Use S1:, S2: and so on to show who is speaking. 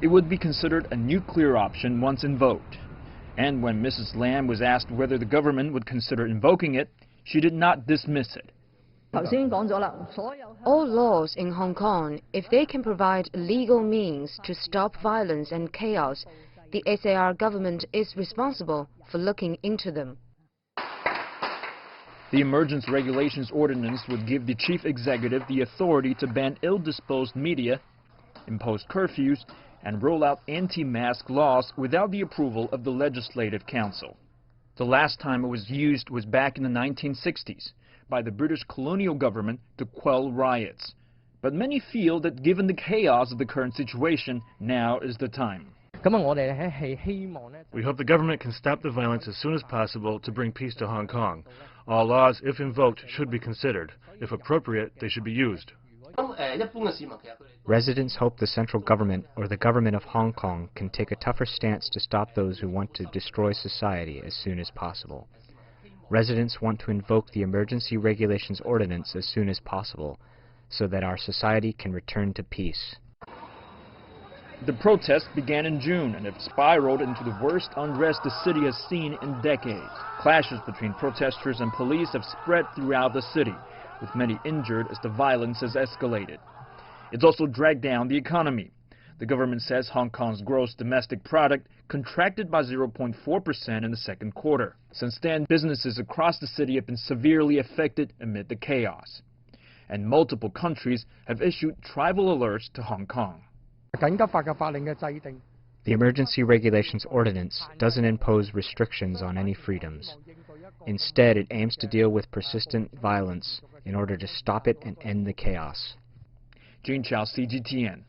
S1: It would be considered a nuclear option once invoked. And when Mrs. Lam was asked whether the government would consider invoking it, she did not dismiss it.
S2: All laws in Hong Kong, if they can provide legal means to stop violence and chaos, the HKSAR government is responsible for looking into them.
S1: The Emergency Regulations Ordinance would give the chief executive the authority to ban ill-disposed media, impose curfews, and roll out anti-mask laws without the approval of the Legislative Council. The last time it was used was back in the 1960s by the British colonial government to quell riots. But many feel that given the chaos of the current situation, now is the time.
S3: We hope the government can stop the violence as soon as possible to bring peace to Hong Kong. All laws, if invoked, should be considered. If appropriate, they should be used.
S4: Residents hope the central government or the government of Hong Kong can take a tougher stance to stop those who want to destroy society as soon as possible. Residents want to invoke the Emergency Regulations Ordinance as soon as possible so that our society can return to peace.
S1: The protests began in June and have spiraled into the worst unrest the city has seen in decades. Clashes between protesters and police have spread throughout the city, with many injured as the violence has escalated. It's also dragged down the economy. The government says Hong Kong's gross domestic product contracted by 0.4% in the second quarter. Since then, businesses across the city have been severely affected amid the chaos. And multiple countries have issued tribal alerts to Hong Kong.
S4: The Emergency Regulations Ordinance doesn't impose restrictions on any freedoms. Instead, it aims to deal with persistent violence in order to stop it and end the chaos.
S1: Jun Chao, CGTN.